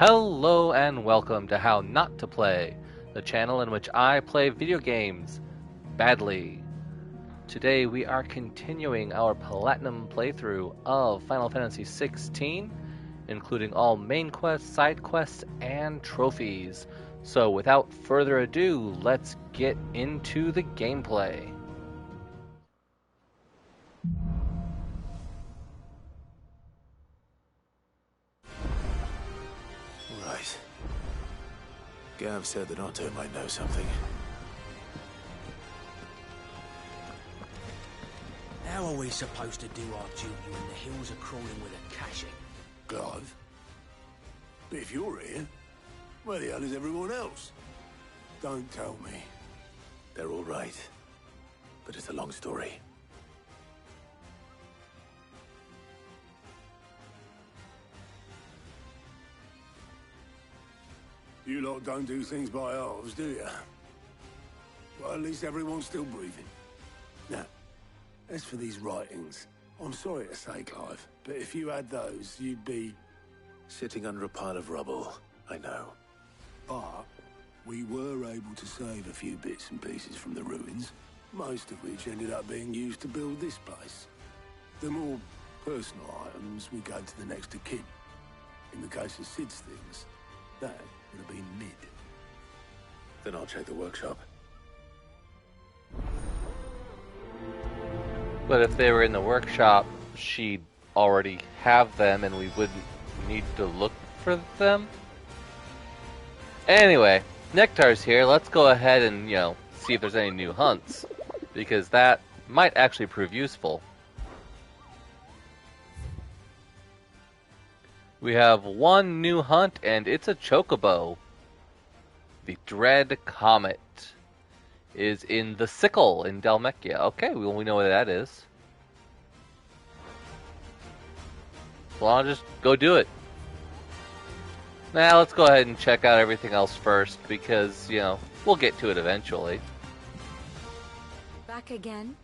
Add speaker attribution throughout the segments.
Speaker 1: Hello and welcome to How Not to Play, the channel in which I play video games badly. Today we are continuing our platinum playthrough of Final Fantasy XVI, including all main quests, side quests, and trophies. So without further ado, let's get into the gameplay.
Speaker 2: Right. Gav said that Outtro might know something.
Speaker 3: How are we supposed to do our duty when the hills are crawling with a caching?
Speaker 2: Gav? But if you're here, where the hell is everyone else? Don't tell me. They're all right. But it's a long story. You lot don't do things by halves, do you? Well, at least everyone's still breathing. Now, as for these writings, I'm sorry to say, Clive, but if you had those, you'd be... sitting under a pile of rubble, I know. But we were able to save a few bits and pieces from the ruins, most of which ended up being used to build this place. The more personal items we go to the next of kin. In the case of Sid's things, that would have been mid. Then I'll check the workshop.
Speaker 1: But if they were in the workshop, she'd already have them and we wouldn't need to look for them. Anyway, Nectar's here. Let's go ahead and, see if there's any new hunts, because that might actually prove useful. We have one new hunt, and it's a chocobo. The Dread Comet is in the Sickle in Dalmekia. Okay, we know what that is. So I'll just go do it. Now let's go ahead and check out everything else first, because, we'll get to it eventually.
Speaker 4: Back again?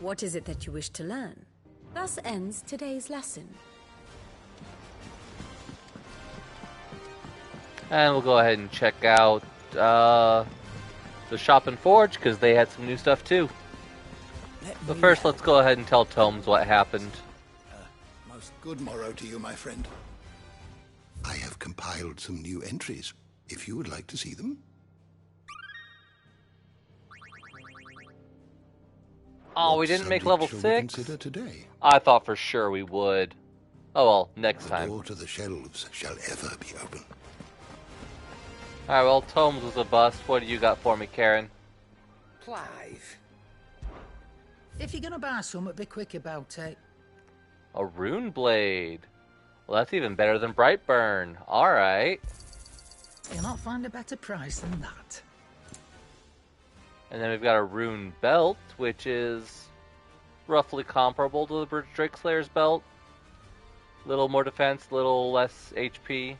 Speaker 4: What is it that you wish to learn? Thus ends today's lesson.
Speaker 1: And we'll go ahead and check out the shop and forge, because they had some new stuff too. But first, let's go ahead and tell Tomes what happened.
Speaker 5: Most good morrow to you, my friend. I have compiled some new entries, if you would like to see them.
Speaker 1: Oh, we
Speaker 5: What
Speaker 1: didn't make
Speaker 5: subject
Speaker 1: level
Speaker 5: shall we
Speaker 1: 6?
Speaker 5: consider today?
Speaker 1: I thought for sure we would. Oh well, next
Speaker 5: The
Speaker 1: time.
Speaker 5: door to the shelves shall ever be open.
Speaker 1: Alright, well, Tomes was a bust. What do you got for me, Karen?
Speaker 3: Clive. If you're gonna buy something, be quick about it.
Speaker 1: A rune blade. Well, that's even better than Brightburn. Alright.
Speaker 3: You'll not find a better price than that.
Speaker 1: And then we've got a rune belt, which is roughly comparable to the Drake Slayer's belt. Little more defense, little less HP.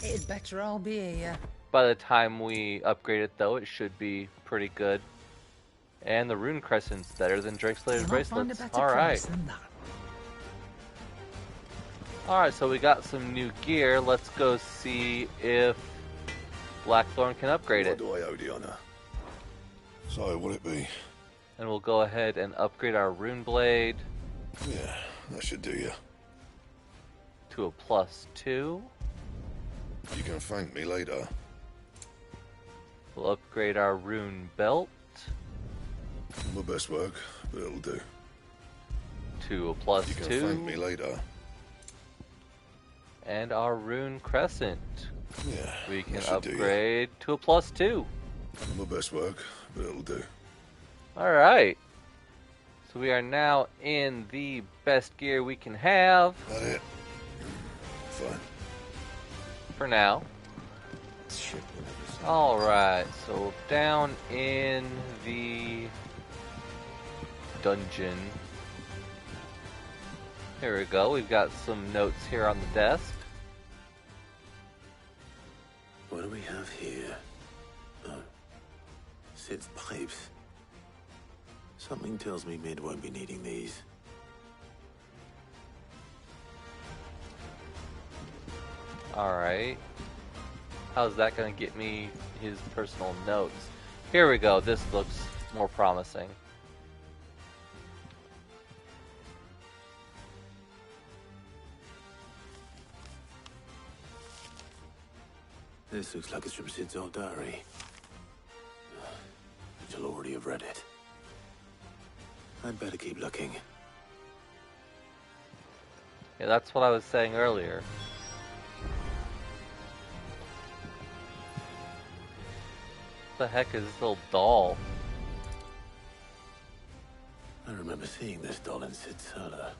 Speaker 3: It'd better all be here.
Speaker 1: By the time we upgrade it, though, it should be pretty good. And the rune crescent's better than Drake Slayer's
Speaker 3: You'll not find a
Speaker 1: bracelets.
Speaker 3: better price
Speaker 1: Alright.
Speaker 3: than that.
Speaker 1: Alright, so we got some new gear. Let's go see if Blackthorn can upgrade it.
Speaker 2: What do I owe the honor? So, what it be?
Speaker 1: And we'll go ahead and upgrade our rune blade
Speaker 2: Yeah, that should do you.
Speaker 1: to a +2.
Speaker 2: You can thank me later.
Speaker 1: We'll upgrade our rune belt
Speaker 2: My best work, but it'll do.
Speaker 1: to a
Speaker 2: You can thank me
Speaker 1: +2.
Speaker 2: later.
Speaker 1: And our rune crescent
Speaker 2: Yeah,
Speaker 1: we can
Speaker 2: that should do you.
Speaker 1: upgrade to a +2.
Speaker 2: My best work, but it'll do.
Speaker 1: Alright. So we are now in the best gear we can have
Speaker 2: That it? Fine.
Speaker 1: for now.
Speaker 2: Shit,
Speaker 1: Alright, so down in the dungeon. Here we go. We've got some notes here on the desk.
Speaker 2: What do we have here? Oh, Sid's pipes. Something tells me Mid won't be needing these.
Speaker 1: Alright. How's that gonna get me his personal notes? Here we go, this looks more promising.
Speaker 2: This looks like it's from Sid's old diary. You'll already have read it. I'd better keep looking.
Speaker 1: Yeah, that's what I was saying earlier. What the heck is this little doll?
Speaker 2: I remember seeing this doll in Sid's cellar.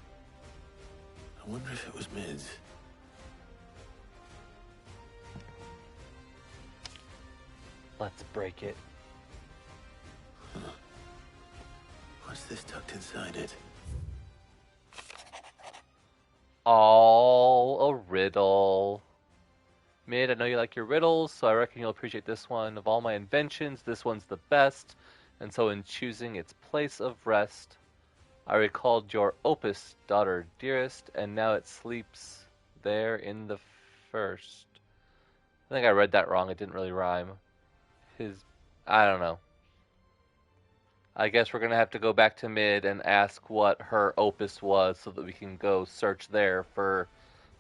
Speaker 2: I wonder if it was Mid's.
Speaker 1: Let's break it.
Speaker 2: Huh. What's this tucked inside it?
Speaker 1: Oh, a riddle. Mid, I know you like your riddles, so I reckon you'll appreciate this one. Of all my inventions, this one's the best, and so in choosing its place of rest, I recalled your opus, daughter dearest, and now it sleeps there in the first. I think I read that wrong, it didn't really rhyme. I don't know. I guess we're gonna have to go back to Mid and ask what her opus was so that we can go search there for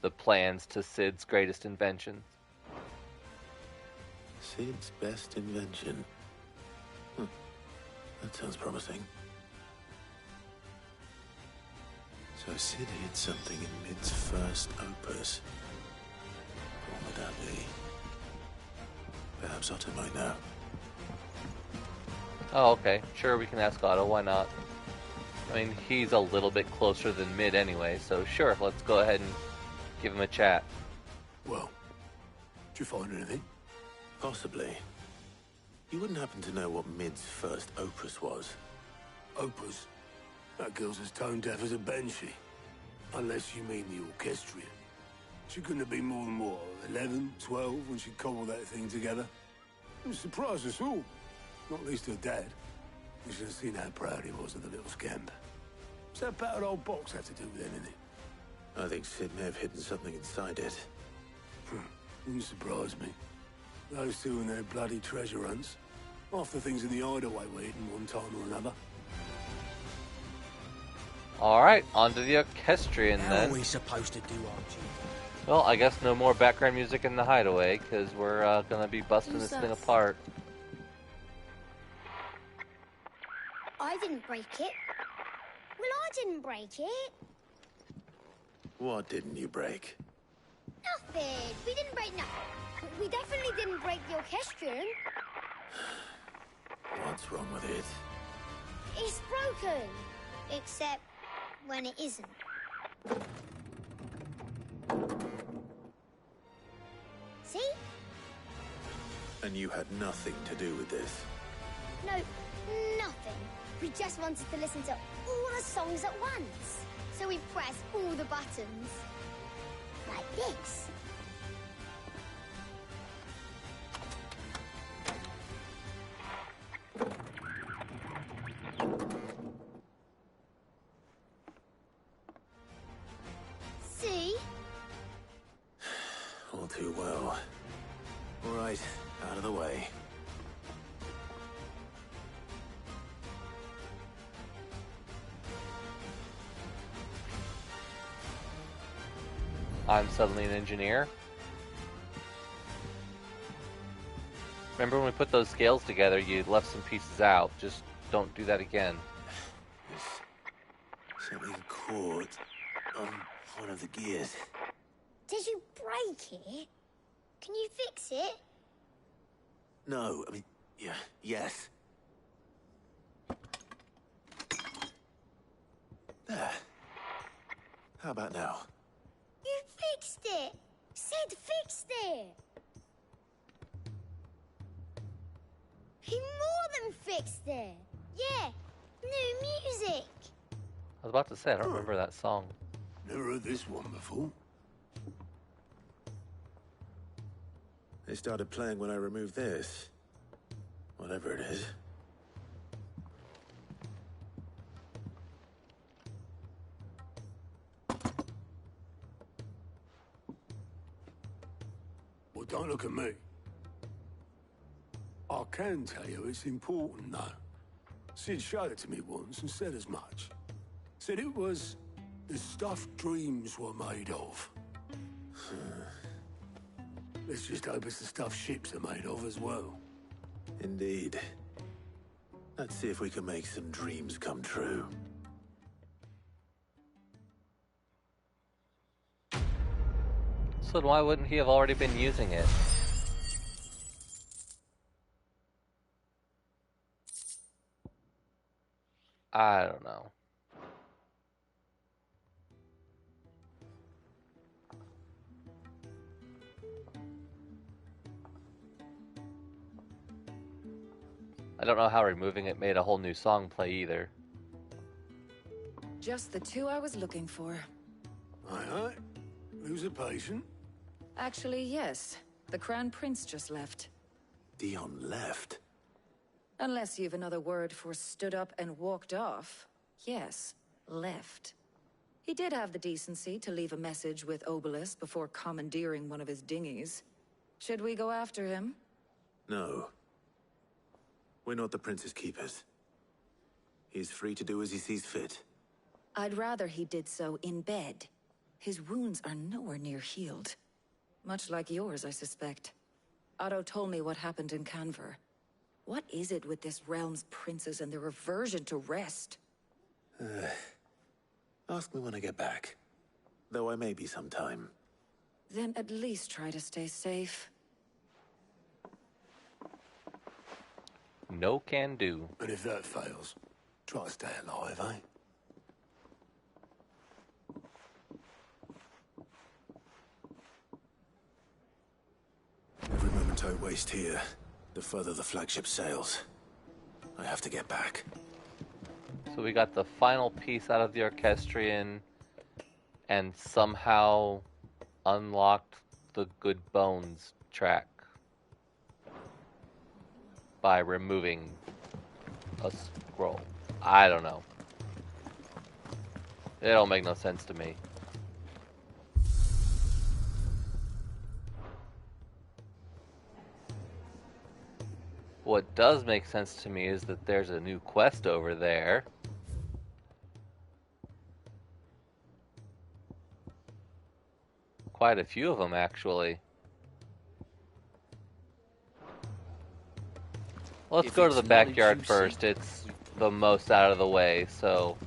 Speaker 1: the plans to Sid's greatest invention.
Speaker 2: Sid's best invention. That sounds promising. So Sid hid something in Mid's first opus. What would that be? Perhaps Otto might know.
Speaker 1: Oh, okay. Sure, we can ask Otto. Why not? I mean, he's a little bit closer than Mid anyway, so sure, let's go ahead and give him a chat.
Speaker 2: Well, did you find anything? Possibly. You wouldn't happen to know what Mid's first opus was? Opus? That girl's as tone deaf as a banshee. Unless you mean the orchestrion. She couldn't have been more than, what, 11, 12 when she cobbled that thing together? It surprised us all. Not least her dad. You should have seen how proud he was of the little scamp. What's that battered old box have to do with anything? I think Sid may have hidden something inside it. Wouldn't surprise me. Those two and their bloody treasure hunts. Half the things in the hideaway were hidden one time or another.
Speaker 1: Alright, on to the orchestrion
Speaker 3: How
Speaker 1: then.
Speaker 3: are we supposed to do our job?
Speaker 1: Well, I guess no more background music in the hideaway, because we're gonna be busting this thing apart.
Speaker 6: I didn't break it. Well, I didn't break it.
Speaker 2: What didn't you break?
Speaker 6: Nothing. We didn't break nothing. We definitely didn't break the orchestrion.
Speaker 2: What's wrong with it?
Speaker 6: It's broken. Except when it isn't. See?
Speaker 2: And you had nothing to do with this?
Speaker 6: No, nothing. We just wanted to listen to all the songs at once. So we pressed all the buttons. Like this. See?
Speaker 2: All too well. All right, out of the way.
Speaker 1: I'm suddenly an engineer. Remember when we put those scales together, you left some pieces out. Just don't do that again.
Speaker 2: There's something caught on one of the gears.
Speaker 6: Did you break it? Can you fix it?
Speaker 2: No, I mean, yes. There. How about now?
Speaker 6: You fixed it! Sid fixed it! He more than fixed it! Yeah, new music!
Speaker 1: I was about to say, I don't remember that song.
Speaker 2: Never heard this one before. They started playing when I removed this. Whatever it is. Don't look at me. I can tell you it's important, though. Sid showed it to me once and said as much. Said it was the stuff dreams were made of. Let's just hope it's the stuff ships are made of as well.
Speaker 7: Indeed. Let's see if we can make some dreams come true.
Speaker 1: So why wouldn't he have already been using it? I don't know. I don't know how removing it made a whole new song play either.
Speaker 8: Just the two I was looking for.
Speaker 2: Aye. Lose a patient?
Speaker 8: Actually, yes. The Crown Prince just left.
Speaker 7: Dion left.
Speaker 8: Unless you've another word for stood up and walked off. Yes, left. He did have the decency to leave a message with Obelisk before commandeering one of his dinghies. Should we go after him?
Speaker 7: No. We're not the Prince's keepers. He's free to do as he sees fit.
Speaker 8: I'd rather he did so in bed. His wounds are nowhere near healed. Much like yours, I suspect. Outtro told me what happened in Canver. What is it with this realm's princes and their aversion to rest?
Speaker 7: Ask me when I get back. Though I may be sometime.
Speaker 8: Then at least try to stay safe.
Speaker 1: No can do.
Speaker 2: And if that fails, try to stay alive, eh?
Speaker 7: Every moment I waste here, the further the flagship sails. I have to get back.
Speaker 1: So we got the final piece out of the orchestrion and somehow unlocked the Good Bones track by removing a scroll. I don't know. It don't make no sense to me. What does make sense to me is that there's a new quest over there. Quite a few of them, actually. Let's go to the backyard first. It's the most out of the way, so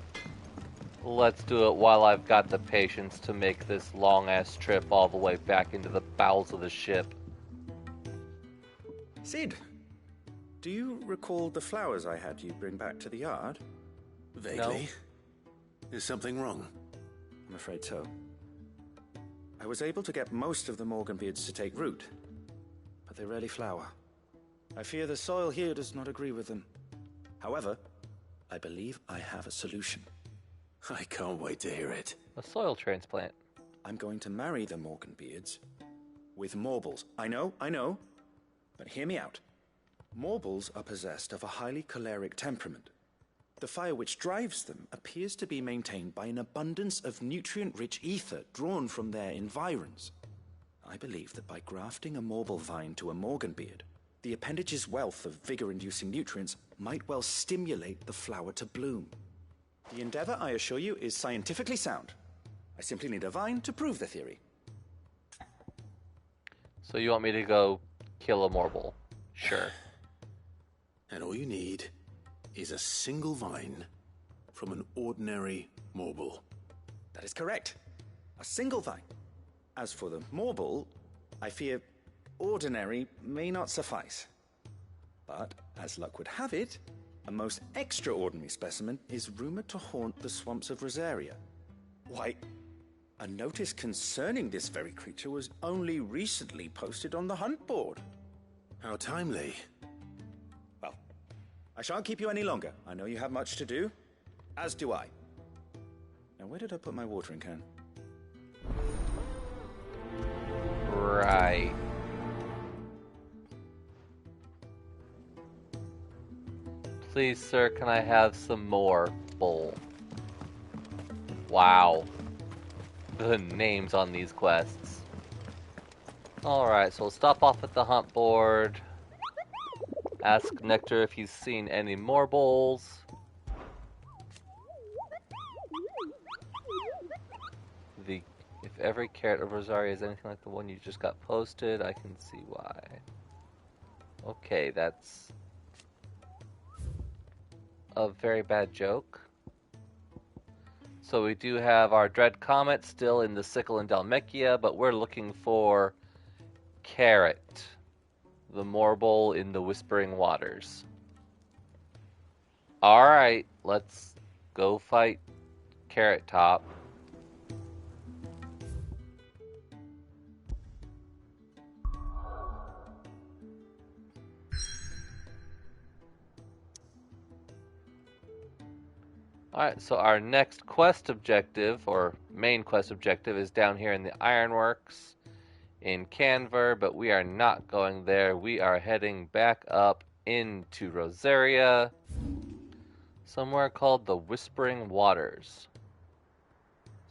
Speaker 1: let's do it while I've got the patience to make this long-ass trip all the way back into the bowels of the ship.
Speaker 9: Sid, do you recall the flowers I had you bring back to the yard?
Speaker 7: Vaguely. No. Is something wrong?
Speaker 9: I'm afraid so. I was able to get most of the Morganbeards to take root, but they rarely flower. I fear the soil here does not agree with them. However, I believe I have a solution.
Speaker 7: I can't wait to hear it.
Speaker 1: A soil transplant.
Speaker 9: I'm going to marry the Morganbeards with Morbols. I know, but hear me out. Morbols are possessed of a highly choleric temperament. The fire which drives them appears to be maintained by an abundance of nutrient-rich ether drawn from their environs. I believe that by grafting a Morbol vine to a Morganbeard, the appendage's wealth of vigor-inducing nutrients might well stimulate the flower to bloom. The endeavor, I assure you, is scientifically sound. I simply need a vine to prove the theory.
Speaker 1: So you want me to go kill a Morbol? Sure.
Speaker 7: And all you need is a single vine from an ordinary Morbol.
Speaker 9: That is correct. A single vine. As for the Morbol, I fear ordinary may not suffice. But, as luck would have it, a most extraordinary specimen is rumored to haunt the swamps of Rosaria. Why, a notice concerning this very creature was only recently posted on the hunt board.
Speaker 7: How timely.
Speaker 9: Well, I shan't keep you any longer. I know you have much to do, as do I. Now, where did I put my watering can?
Speaker 1: Right. Please, sir, can I have some more bowl? Wow. The names on these quests. Alright, so we'll stop off at the hunt board. Ask Nectar if he's seen any Morbols. If every carrot of Rosaria is anything like the one you just got posted, I can see why. Okay, that's a very bad joke. So we do have our Dread Comet still in the Sickle and Dalmekia, but we're looking for Carrot, the Morbol in the Whispering Waters. Alright, let's go fight Carrot Top. Alright, so our next quest objective, or main quest objective, is down here in the Ironworks in Canver, but we are not going there. We are heading back up into Rosaria, somewhere called the Whispering Waters.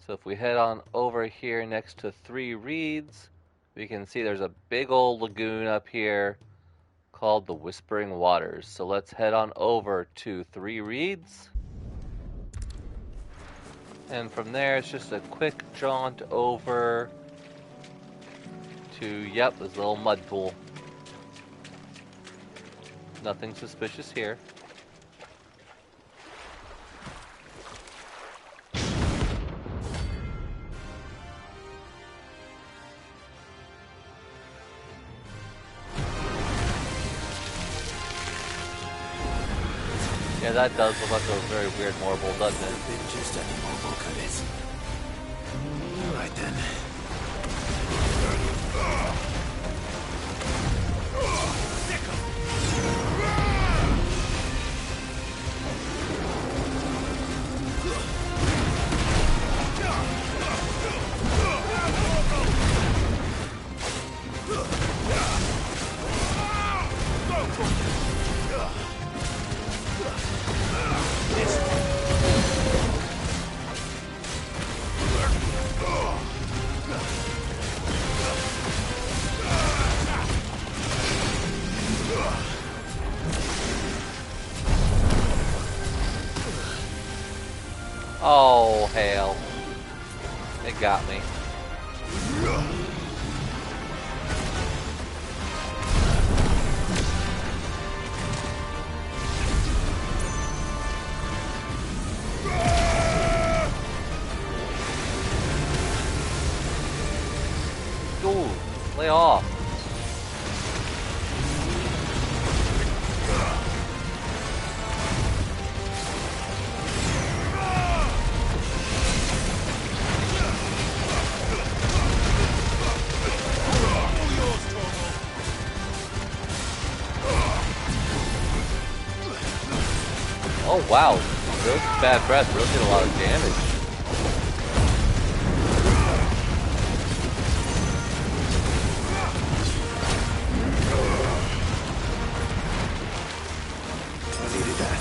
Speaker 1: So if we head on over here next to 3 Reeds, we can see there's a big old lagoon up here called the Whispering Waters. So let's head on over to 3 Reeds. And from there, it's just a quick jaunt over to, yep, this little mud pool. Nothing suspicious here. Yeah, that does look like a very weird Morbol, doesn't it?
Speaker 7: Just any Morbol, could it? Right then.
Speaker 1: Oh, hell. It got me. Dude, lay off. Oh wow, those bad breath really did a lot of damage.
Speaker 7: I needed that.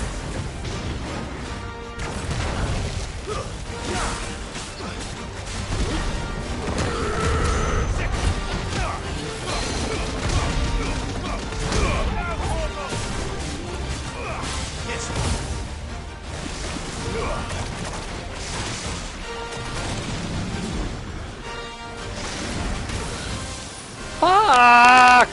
Speaker 1: Fuck!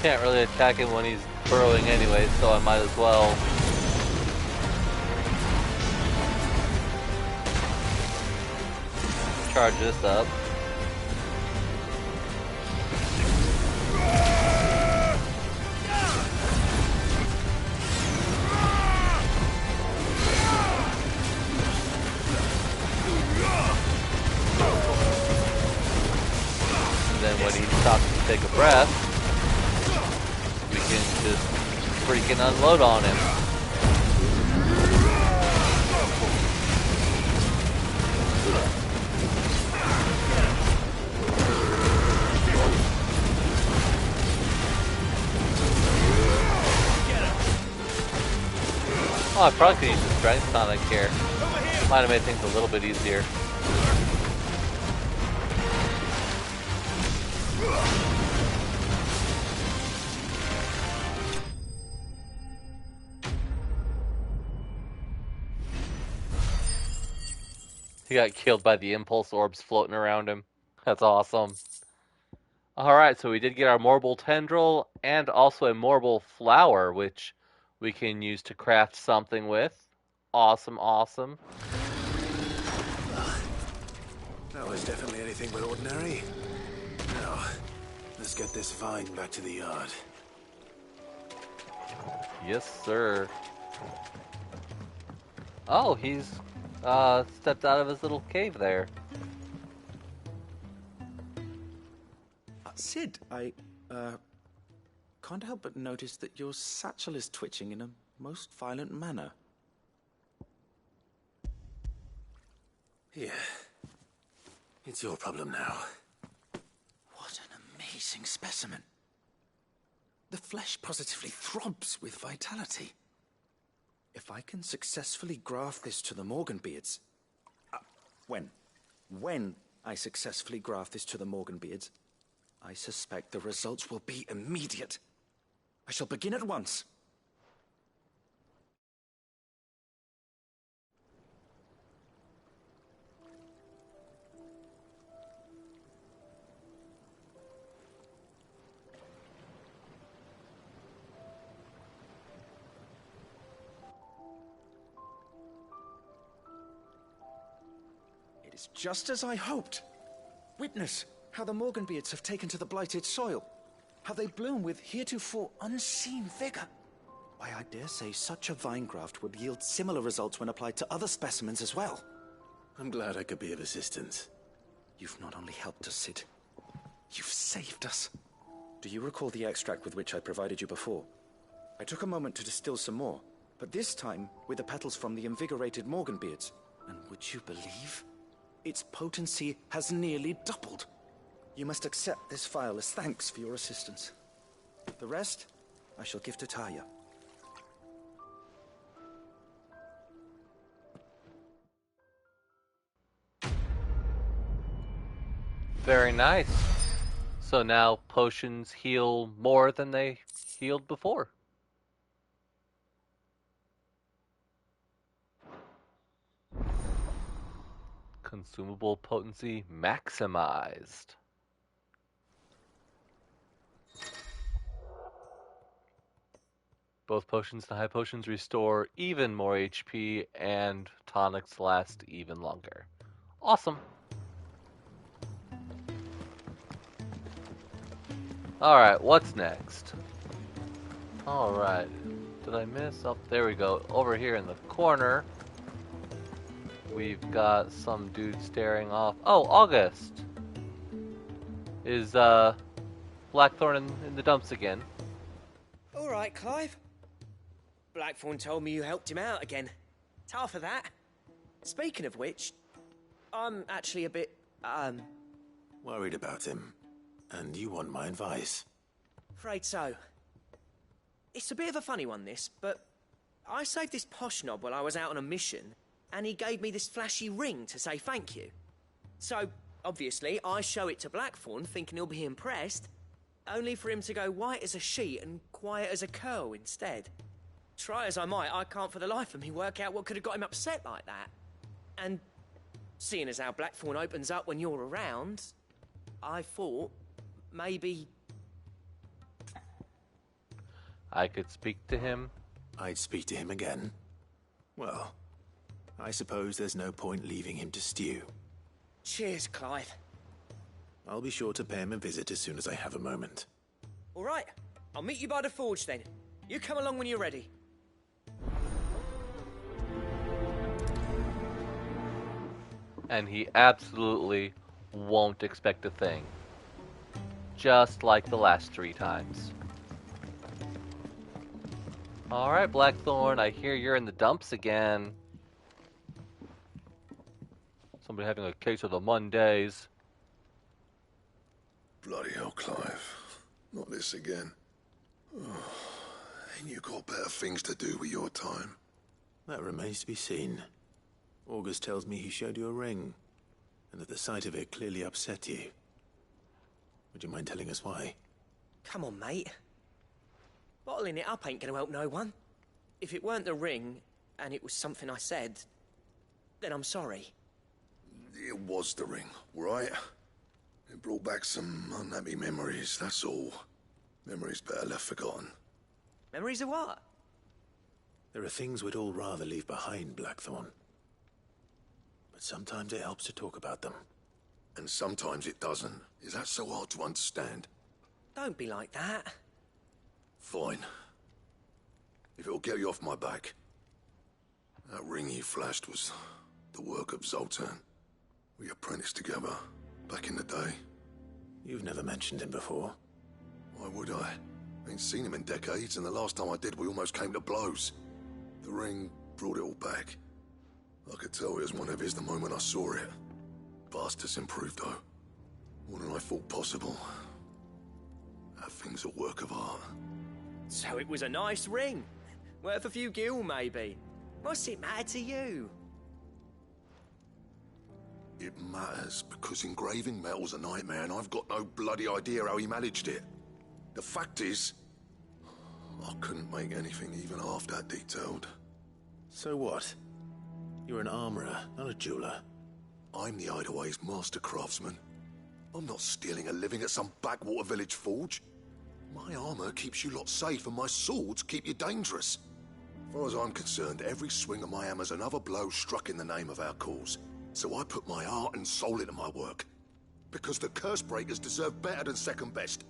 Speaker 1: Can't really attack him when he's burrowing anyway, so I might as well. Charge this up. And then when he stops to take a breath, we can just freaking unload on him. Oh, I probably could use the strength tonic here. Might have made things a little bit easier. He got killed by the impulse orbs floating around him. That's awesome. Alright, so we did get our Morbol tendril and also a Morbol flower, which we can use to craft something with. Awesome, awesome.
Speaker 7: That was definitely anything but ordinary. Now, let's get this vine back to the yard.
Speaker 1: Yes, sir. Oh, he's stepped out of his little cave there.
Speaker 9: Sid, I can't help but notice that your satchel is twitching in a most violent manner.
Speaker 7: Yeah. It's your problem now.
Speaker 9: What an amazing specimen. The flesh positively throbs with vitality. If I can successfully graft this to the Morganbeards... When I successfully graft this to the Morganbeards, I suspect the results will be immediate. I shall begin at once. It is just as I hoped. Witness how the Morganbeards have taken to the blighted soil. How they bloom with heretofore unseen vigor. Why, I dare say such a vine graft would yield similar results when applied to other specimens as well.
Speaker 7: I'm glad I could be of assistance.
Speaker 9: You've not only helped us, Sid, you've saved us. Do you recall the extract with which I provided you before? I took a moment to distill some more, but this time with the petals from the invigorated Morganbeards. And would you believe? Its potency has nearly doubled. You must accept this vial as thanks for your assistance. The rest, I shall give to Taya.
Speaker 1: Very nice. So now potions heal more than they healed before. Consumable potency maximized. Both potions and high potions restore even more HP, and tonics last even longer. Awesome. Alright, what's next? Alright. Did I miss? Oh, there we go. Over here in the corner, we've got some dude staring off. Oh, August! Is, Blackthorn in the dumps again.
Speaker 10: Alright, Clive. Blackthorn told me you helped him out again. Tough of that. Speaking of which, I'm actually a bit,
Speaker 7: Worried about him. And you want my advice?
Speaker 10: afraid so. It's a bit of a funny one, this, but I saved this posh knob while I was out on a mission, and he gave me this flashy ring to say thank you. So, obviously, I show it to Blackthorn, thinking he'll be impressed, only for him to go white as a sheet and quiet as a curl instead. Try as I might, I can't for the life of me work out what could have got him upset like that. And seeing as how Blackthorn opens up when you're around, I thought maybe...
Speaker 1: I could speak to him.
Speaker 7: I'd speak to him again. Well, I suppose there's no point leaving him to stew.
Speaker 10: Cheers, Clive.
Speaker 7: I'll be sure to pay him a visit as soon as I have a moment.
Speaker 10: All right, I'll meet you by the forge then. You come along when you're ready.
Speaker 1: And he absolutely won't expect a thing. Just like the last 3 times. Alright, Blackthorn, I hear you're in the dumps again. Somebody having a case of the Mondays.
Speaker 5: Bloody hell, Clive. Not this again. Oh, ain't you got better things to do with your time?
Speaker 7: That remains to be seen. August tells me he showed you a ring, and that the sight of it clearly upset you. Would you mind telling us why?
Speaker 10: Come on, mate. Bottling it up ain't gonna help no one. If it weren't the ring, and it was something I said, then I'm sorry.
Speaker 5: It was the ring, right? It brought back some unhappy memories, that's all. Memories better left forgotten.
Speaker 10: Memories of what?
Speaker 7: There are things we'd all rather leave behind, Blackthorn. But sometimes it helps to talk about them.
Speaker 5: And sometimes it doesn't. Is that so hard to understand?
Speaker 10: Don't be like that.
Speaker 5: Fine. If it'll get you off my back. That ring you flashed was the work of Zoltan. We apprenticed together, back in the day.
Speaker 7: You've never mentioned him before.
Speaker 5: Why would I? Ain't seen him in decades, and the last time I did, we almost came to blows. The ring brought it all back. I could tell it was one of his the moment I saw it. Bastard's improved, though. More than I thought possible. That thing's a work of art.
Speaker 10: So it was a nice ring. Worth a few gil, maybe. What's it matter to you?
Speaker 5: It matters because engraving metal's a nightmare, and I've got no bloody idea how he managed it. The fact is, I couldn't make anything even half that detailed.
Speaker 7: So what? You're an armorer, not a jeweler.
Speaker 5: I'm the Hideaway's master craftsman. I'm not stealing a living at some backwater village forge. My armor keeps you lot safe, and my swords keep you dangerous. As far as I'm concerned, every swing of my hammer's another blow struck in the name of our cause. So I put my heart and soul into my work. Because the curse breakers deserve better than second best.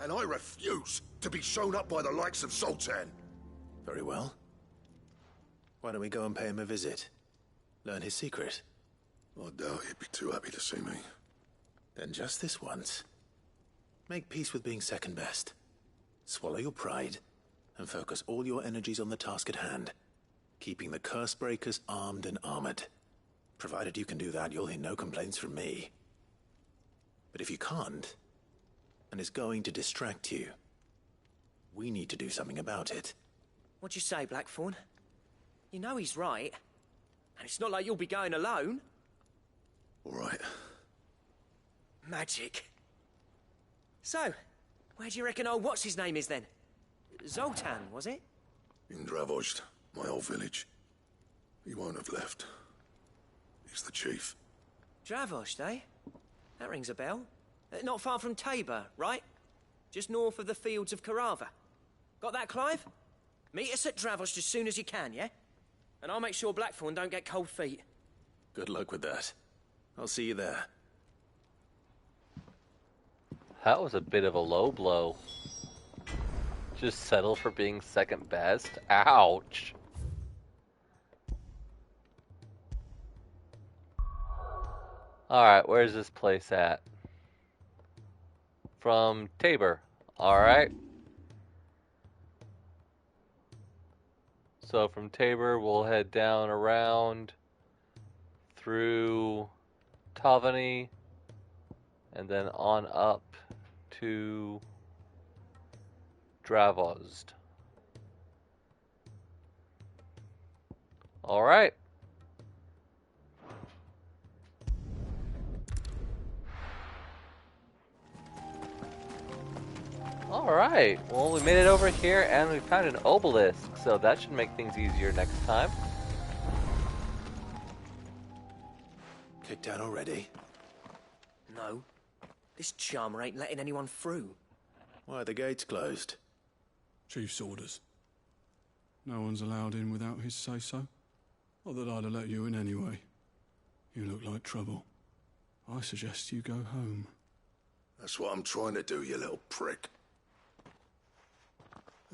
Speaker 5: And I refuse to be shown up by the likes of Zoltan.
Speaker 7: Very well. Why don't we go and pay him a visit? Learn his secret.
Speaker 5: I doubt he'd be too happy to see me.
Speaker 7: Then just this once. Make peace with being second best. Swallow your pride, and focus all your energies on the task at hand. Keeping the curse breakers armed and armored. Provided you can do that, you'll hear no complaints from me. But if you can't, and it's going to distract you, we need to do something about it.
Speaker 10: What'd you say, Blackthorn? You know he's right. And it's not like you'll be going alone.
Speaker 5: All right.
Speaker 10: Magic. So, where do you reckon old what's-his-name is then? Zoltan, was it?
Speaker 5: In Dravozd, my old village. He won't have left. He's the chief.
Speaker 10: Dravozd, eh? That rings a bell. Not far from Tabor, right? Just north of the fields of Karava. Got that, Clive? Meet us at Dravozd as soon as you can, yeah? And I'll make sure Blackthorn don't get cold feet.
Speaker 7: Good luck with that. I'll see you there.
Speaker 1: That was a bit of a low blow. Just settle for being second best? Ouch. Alright, where's this place at? From Tabor. Alright. So from Tabor, we'll head down around through Tavani and then on up to Dravozd. Alright. Alright, well we made it over here and we found an obelisk, so that should make things easier next time.
Speaker 7: Kicked out already?
Speaker 10: No. This charmer ain't letting anyone through.
Speaker 7: Why are the gates closed?
Speaker 11: Chief's orders. No one's allowed in without his say-so. Not that I'd have let you in anyway. You look like trouble. I suggest you go home.
Speaker 5: That's what I'm trying to do, you little prick.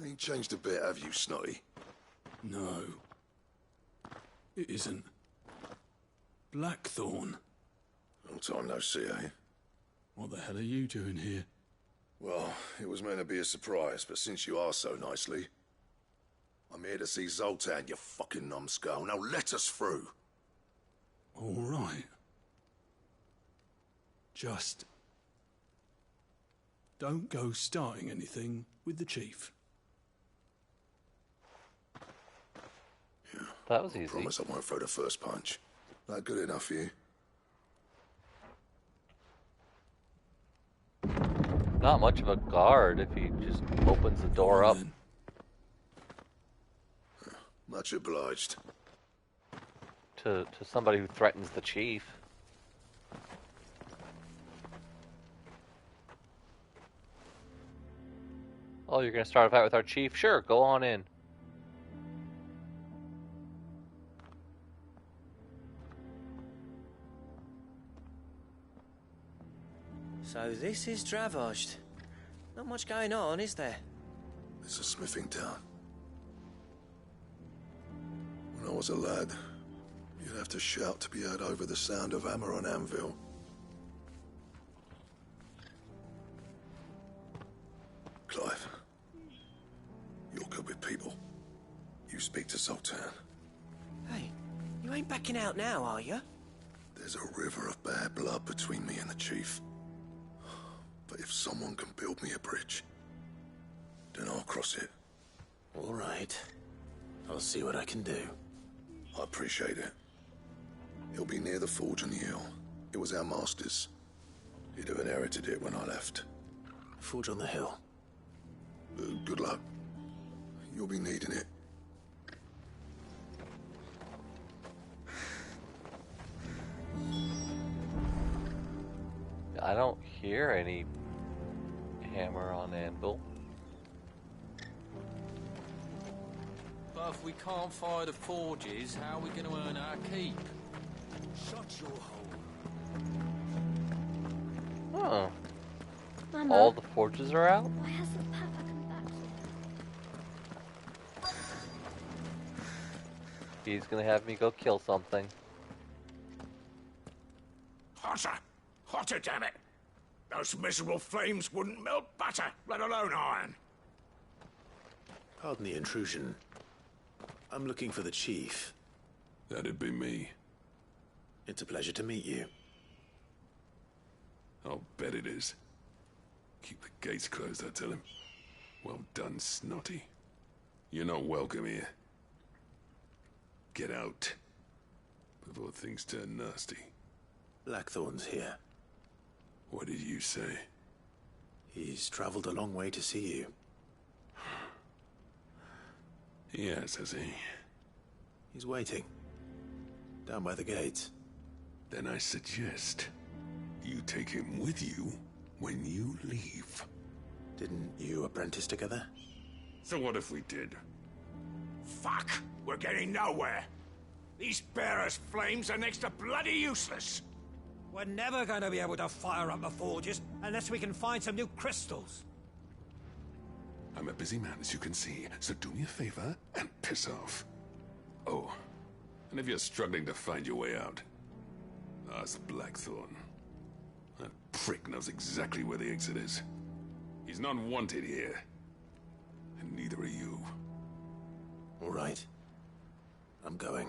Speaker 5: Ain't changed a bit, have you, Snotty?
Speaker 11: No. It isn't. Blackthorn.
Speaker 5: Long time no see, eh?
Speaker 11: What the hell are you doing here?
Speaker 5: Well, it was meant to be a surprise, but since you asked so nicely... I'm here to see Zoltan, you fucking numbskull. Now let us through.
Speaker 11: All right. Just... don't go starting anything with the chief.
Speaker 5: Yeah.
Speaker 1: That was easy.
Speaker 5: I promise I won't throw the first punch. That good enough for you?
Speaker 1: Not much of a guard if he just opens the door up.
Speaker 5: Much obliged.
Speaker 1: To somebody who threatens the chief. Oh, you're gonna start a fight with our chief? Sure, go on in.
Speaker 10: So this is Dravoged. Not much going on, is there?
Speaker 5: It's a smithing town. When I was a lad, you'd have to shout to be heard over the sound of hammer on anvil. Clive, you're good with people. You speak to Zoltan.
Speaker 10: Hey, you ain't backing out now, are you?
Speaker 5: There's a river of bad blood between me and the chief. But if someone can build me a bridge, then I'll cross it.
Speaker 7: All right. I'll see what I can do.
Speaker 5: I appreciate it. It'll be near the forge on the hill. It was our master's. He'd have inherited it when I left.
Speaker 7: Forge on the hill.
Speaker 5: Good luck. You'll be needing it.
Speaker 1: I don't hear any hammer on anvil.
Speaker 12: But if we can't fire the forges, how are we going to earn our keep?
Speaker 2: Shut your hole.
Speaker 1: Oh.
Speaker 6: Mama,
Speaker 1: All the forges are out?
Speaker 6: why hasn't Papa come back yet?
Speaker 1: He's gonna have me go kill something.
Speaker 2: Hotter! Hotter, damn it! Those miserable flames wouldn't melt butter, let alone iron.
Speaker 7: Pardon the intrusion. I'm looking for the chief.
Speaker 11: That'd be me.
Speaker 7: It's a pleasure to meet you.
Speaker 11: I'll bet it is. Keep the gates closed, I tell him. Well done, Snotty. You're not welcome here. Get out. Before things turn nasty.
Speaker 7: Blackthorn's here.
Speaker 11: What did you say?
Speaker 7: He's traveled a long way to see you.
Speaker 11: Yes, has he?
Speaker 7: He's waiting. Down by the gates.
Speaker 11: Then I suggest you take him with you when you leave.
Speaker 7: Didn't you apprentice together?
Speaker 11: So what if we did?
Speaker 2: Fuck! We're getting nowhere. These bearers' flames are next to bloody useless.
Speaker 13: We're never going to be able to fire up the forges unless we can find some new crystals.
Speaker 11: I'm a busy man, as you can see, so do me a favor and piss off. Oh, and if you're struggling to find your way out, ask Blackthorn. That prick knows exactly where the exit is. He's not wanted here. And neither are you.
Speaker 7: All right. I'm going.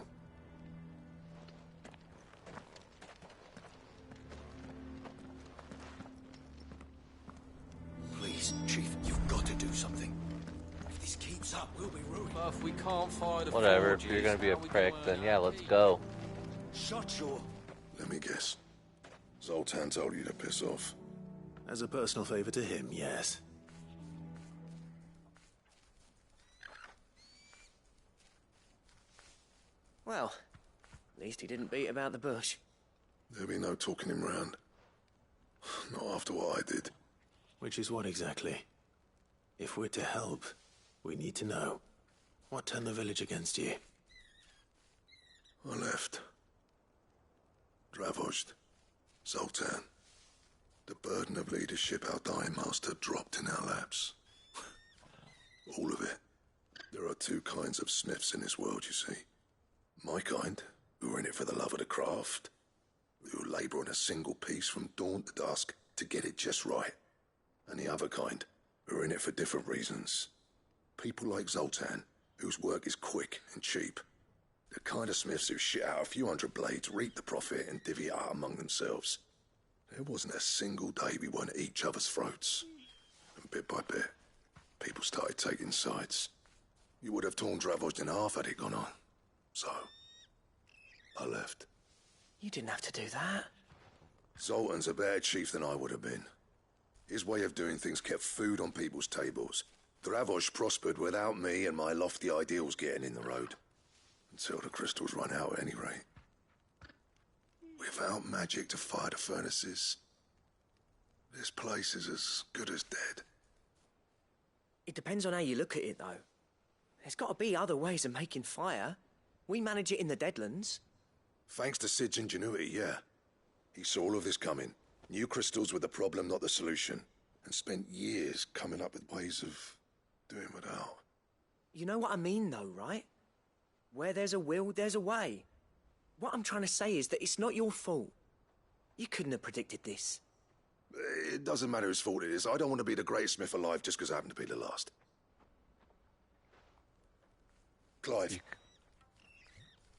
Speaker 5: Please, Chief, you've got to do something. If this keeps up, we'll be ruined.
Speaker 12: But if we can't fire the
Speaker 1: Whatever, if
Speaker 12: forges,
Speaker 1: you're gonna be a
Speaker 12: how we
Speaker 1: prick,
Speaker 12: gonna
Speaker 1: then
Speaker 12: earn
Speaker 1: yeah,
Speaker 12: our
Speaker 1: let's
Speaker 12: keep?
Speaker 1: go.
Speaker 2: Shut your...
Speaker 5: Let me guess. Zoltan told you to piss off.
Speaker 7: As a personal favor to him, yes.
Speaker 10: Well, at least he didn't beat about the bush.
Speaker 5: There'll be no talking him round. Not after what I did.
Speaker 7: Which is what exactly? If we're to help, We need to know. What turned the village against you?
Speaker 5: I left. Dravozd. Zoltan. The burden of leadership our dying master dropped in our laps. All of it. There are two kinds of smiths in this world, you see. My kind, who are in it for the love of the craft, who labour on a single piece from dawn to dusk to get it just right. And the other kind, who are in it for different reasons. People like Zoltan, whose work is quick and cheap. The kind of smiths who shit out a few hundred blades, reap the profit, and divvy it out among themselves. There wasn't a single day we weren't at each other's throats. And bit by bit, people started taking sides. You would have torn Dravozd in half had it gone on. So, I left.
Speaker 10: You didn't have to do that.
Speaker 5: Zoltan's a better chief than I would have been. His way of doing things kept food on people's tables. Dravozd prospered without me and my lofty ideals getting in the road. Until the crystals run out at any rate. Without magic to fire the furnaces, this place is as good as dead.
Speaker 10: It depends on how you look at it, though. There's got to be other ways of making fire. We manage it in the Deadlands.
Speaker 5: Thanks to Sid's ingenuity, yeah. He saw all of this coming. Knew crystals were the problem, not the solution. And spent years coming up with ways of doing without.
Speaker 10: You know what I mean, though, right? Where there's a will, there's a way. What I'm trying to say is that it's not your fault. You couldn't have predicted this.
Speaker 5: It doesn't matter whose fault it is. I don't want to be the greatest smith alive just because I happen to be the last. Clive.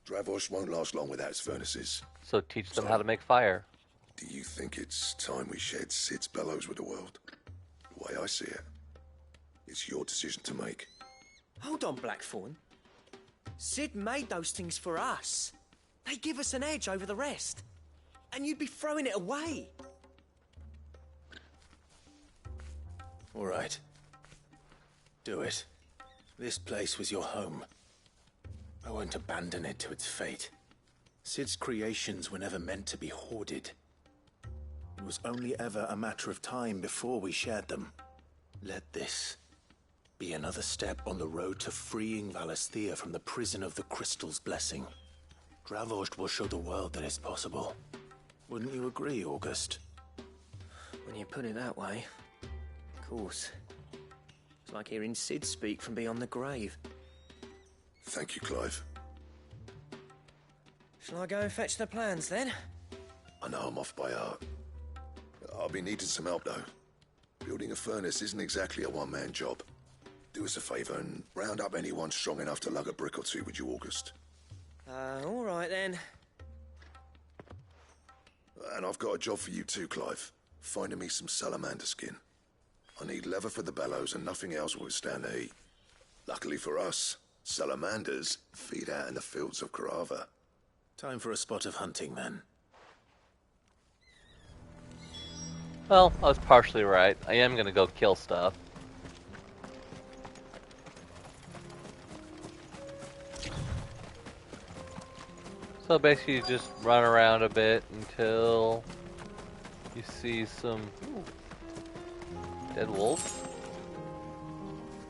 Speaker 5: Dravozd won't last long without its furnaces.
Speaker 1: So teach them how to make fire.
Speaker 5: Do you think it's time we shared Sid's bellows with the world? The way I see it, it's your decision to make.
Speaker 10: Hold on, Blackthorn. Sid made those things for us. They give us an edge over the rest. And you'd be throwing it away.
Speaker 7: All right. Do it. This place was your home. I won't abandon it to its fate. Sid's creations were never meant to be hoarded. It was only ever a matter of time before we shared them. Let this be another step on the road to freeing Valisthea from the prison of the Crystal's blessing. Dravozd will show the world that it's possible. Wouldn't you agree, August?
Speaker 10: When you put it that way, of course. It's like hearing Sid speak from beyond the grave.
Speaker 5: Thank you, Clive.
Speaker 10: Shall I go and fetch the plans, then?
Speaker 5: I know I'm off by heart. I'll be needing some help, though. Building a furnace isn't exactly a one-man job. Do us a favour and round up anyone strong enough to lug a brick or two, would you, August?
Speaker 10: All right, then.
Speaker 5: And I've got a job for you too, Clive. Finding me some salamander skin. I need leather for the bellows and nothing else will withstand the heat. Luckily for us, salamanders feed out in the fields of Karava.
Speaker 7: Time for a spot of hunting, then.
Speaker 1: Well, I was partially right. I am gonna go kill stuff. So basically you just run around a bit until you see some dead wolves,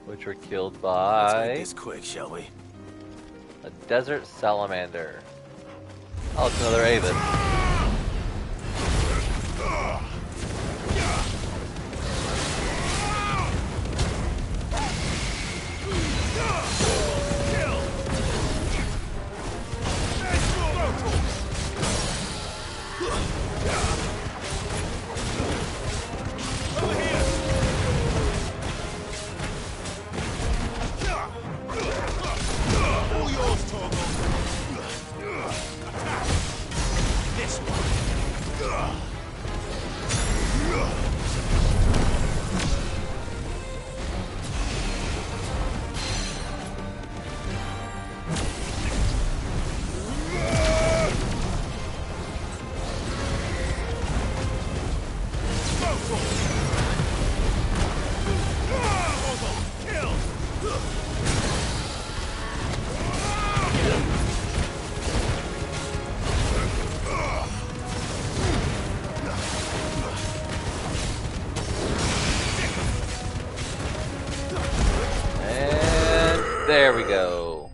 Speaker 1: which were killed by
Speaker 7: Let's make this quick, shall we?
Speaker 1: a desert salamander. Oh, it's another Avis.
Speaker 13: This
Speaker 1: There we go.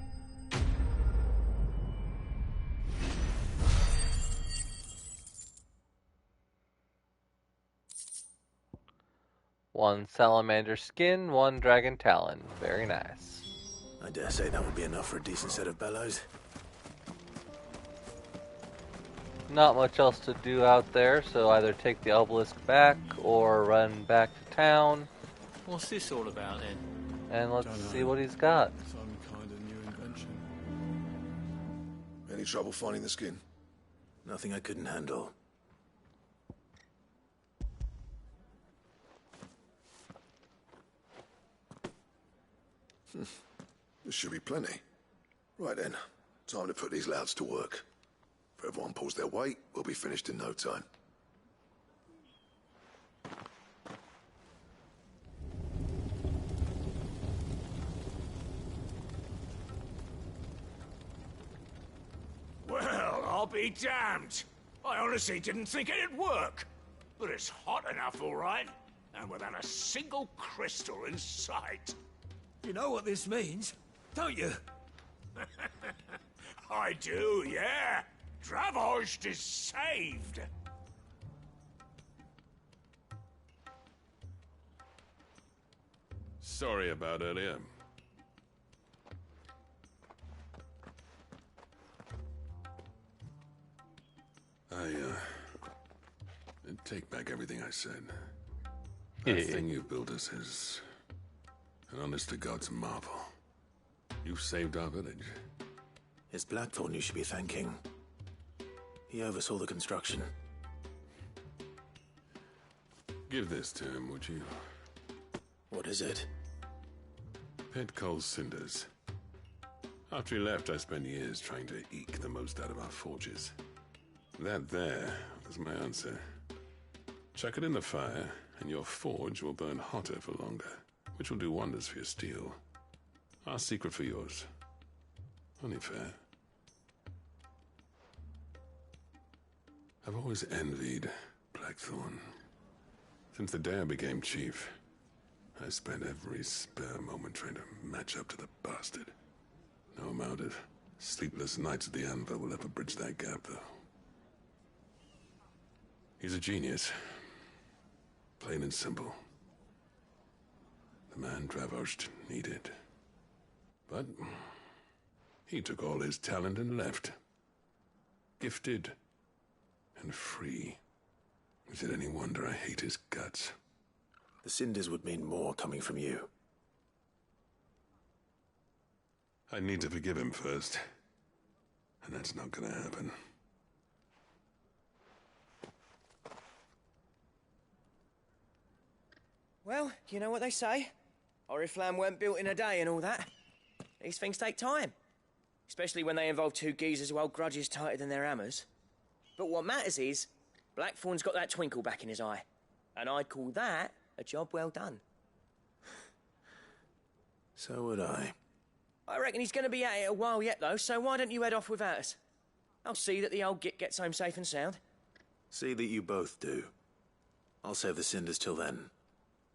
Speaker 1: One salamander skin, one dragon talon. Very nice.
Speaker 7: I dare say that would be enough for a decent set of bellows.
Speaker 1: Not much else to do out there, so either take the obelisk back or run back to town.
Speaker 12: What's this all about then?
Speaker 1: And let's see what he's got.
Speaker 11: Some kind of new invention. Any trouble finding the skin?
Speaker 7: Nothing I couldn't handle.
Speaker 5: There should be plenty. Right then, time to put these louds to work. If everyone pulls their weight, we'll be finished in no time.
Speaker 14: Well, I'll be damned. I honestly didn't think it'd work. But it's hot enough, all right. And without a single crystal in sight.
Speaker 13: You know what this means, don't you?
Speaker 14: I do, yeah. Dravost is saved.
Speaker 11: Sorry about earlier. Take back everything I said. That thing you built us is an honest-to-God's marvel. You saved our village.
Speaker 7: It's Blackthorn you should be thanking. He oversaw the construction.
Speaker 11: Give this to him, would you?
Speaker 7: What is it?
Speaker 11: Pet Cole's cinders. After he left, I spent years trying to eke the most out of our forges. That there was my answer. Chuck it in the fire, and your forge will burn hotter for longer, which will do wonders for your steel. Our secret for yours. Only fair. I've always envied Blackthorn. Since the day I became chief, I spent every spare moment trying to match up to the bastard. No amount of sleepless nights at the anvil will ever bridge that gap, though. He's a genius. Plain and simple. The man Dravost needed. But he took all his talent and left. Gifted and free. Is it any wonder I hate his guts?
Speaker 7: The cinders would mean more coming from you.
Speaker 11: I need to forgive him first. And that's not gonna happen.
Speaker 10: Well, you know what they say. Oriflamme weren't built in a day and all that. These things take time. Especially when they involve two geezers who hold grudges tighter than their hammers. But what matters is, Blackthorn's got that twinkle back in his eye. And I'd call that a job well done.
Speaker 7: So would I.
Speaker 10: I reckon he's going to be at it a while yet, though, so why don't you head off without us? I'll see that the old git gets home safe and sound.
Speaker 7: See that you both do. I'll save the cinders till then.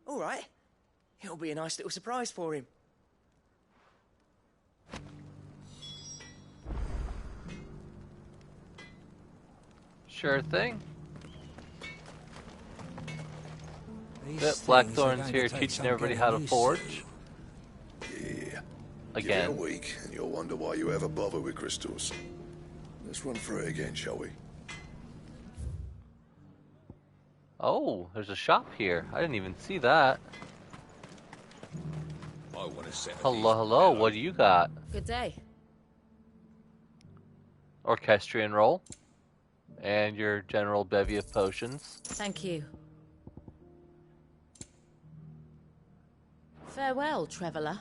Speaker 10: All right. It'll be a nice little surprise for him.
Speaker 1: Sure thing. That Blackthorn's here teaching everybody how to forge.
Speaker 5: Yeah.
Speaker 1: Again.
Speaker 5: Give it a week, and you'll wonder why you ever bother with crystals. Let's run through it again, shall we?
Speaker 1: Oh, there's a shop here. I didn't even see that.
Speaker 14: I want to set
Speaker 1: Hello, what do you got?
Speaker 4: Good day.
Speaker 1: Orchestrion roll. And your general bevy of potions.
Speaker 4: Thank you. Farewell, traveller.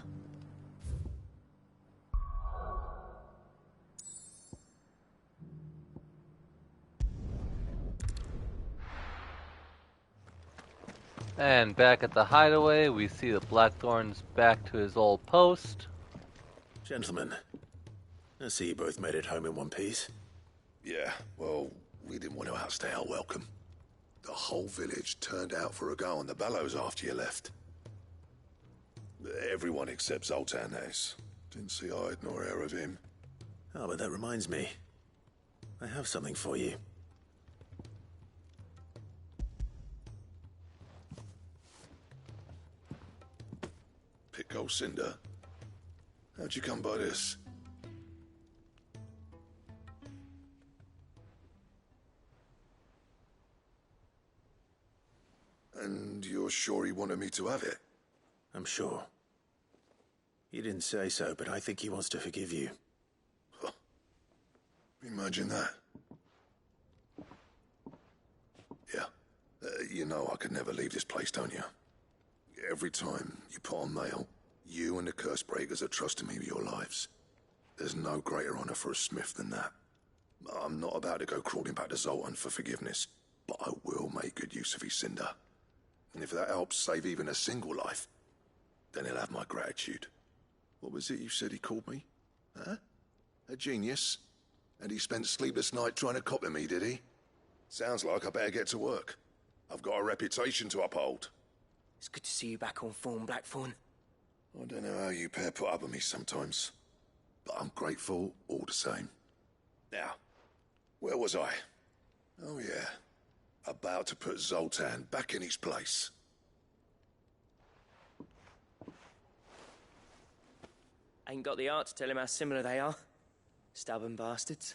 Speaker 1: And back at the hideaway, we see that Blackthorn's back to his old post.
Speaker 7: Gentlemen, I see you both made it home in one piece.
Speaker 5: Yeah, well, we didn't want to outstay our welcome. The whole village turned out for a go on the bellows after you left. Everyone except Zoltan has. Didn't see hide nor hair of him.
Speaker 7: Oh, but that reminds me. I have something for you.
Speaker 5: Pick cinder. How'd you come by this? And you're sure he wanted me to have it?
Speaker 7: I'm sure. He didn't say so, but I think he wants to forgive you.
Speaker 5: Huh. Imagine that. Yeah. You know I could never leave this place, don't you? Every time you put on mail, you and the curse breakers are trusting me with your lives. There's no greater honor for a smith than that. I'm not about to go crawling back to Zoltan for forgiveness, but I will make good use of his cinder. And if that helps save even a single life, then he'll have my gratitude. What was it you said he called me? Huh? A genius? And he spent sleepless night trying to copy me, did he? Sounds like I better get to work. I've got a reputation to uphold.
Speaker 10: It's good to see you back on form, Blackthorn.
Speaker 5: I don't know how you pair put up with me sometimes, but I'm grateful all the same. Now, where was I? Oh yeah, about to put Zoltan back in his place.
Speaker 10: Ain't got the art to tell him how similar they are. Stubborn bastards.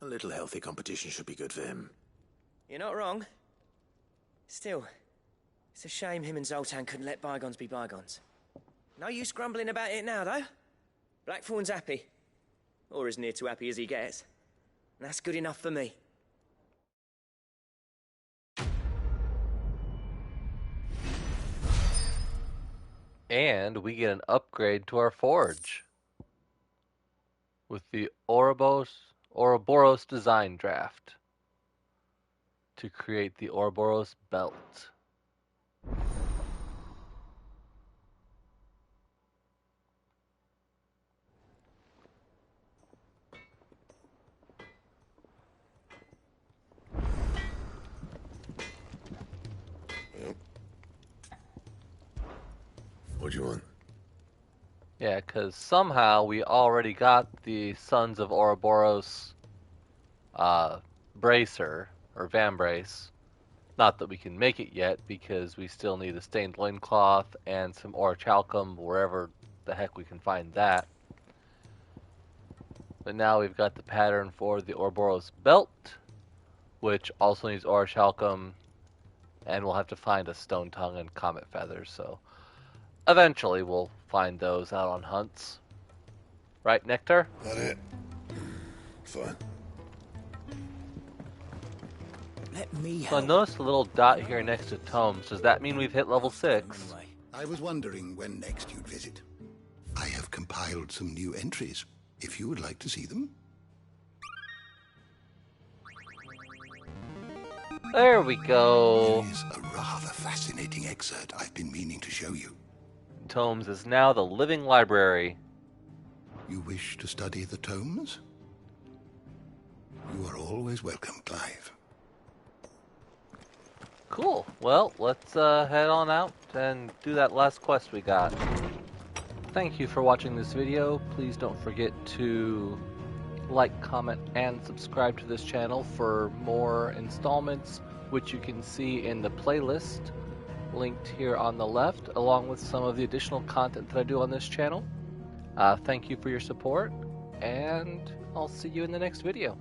Speaker 7: A little healthy competition should be good for him.
Speaker 10: You're not wrong. Still, it's a shame him and Zoltan couldn't let bygones be bygones. No use grumbling about it now, though. Blackthorn's happy. Or as near to happy as he gets. And that's good enough for me.
Speaker 1: And we get an upgrade to our forge with the Ouroboros design draft to create the Ouroboros belt.
Speaker 5: What do you want?
Speaker 1: Yeah, because somehow we already got the Sons of Ouroboros bracer, or vambrace. Not that we can make it yet, because we still need a stained loincloth and some orichalcum, wherever the heck we can find that. But now we've got the pattern for the Ouroboros belt, which also needs orichalcum, and we'll have to find a stone tongue and comet feathers, so eventually we'll find those out on hunts. Right, Nectar?
Speaker 5: That it? Fine.
Speaker 3: Let me
Speaker 1: So I
Speaker 3: help.
Speaker 1: noticed a little dot here next to tomes. Does that mean we've hit level 6?
Speaker 15: I was wondering when next you'd visit. I have compiled some new entries, if you would like to see them.
Speaker 1: There we go.
Speaker 15: Here is a rather fascinating excerpt I've been meaning to show you.
Speaker 1: Tomes is now the living library.
Speaker 15: You wish to study the tomes? You are always welcome, Clive.
Speaker 1: Cool. Well, let's head on out and do that last quest we got. Thank you for watching this video. Please don't forget to like, comment, and subscribe to this channel for more installments, which you can see in the playlist linked here on the left, along with some of the additional content that I do on this channel. Thank you for your support, and I'll see you in the next video.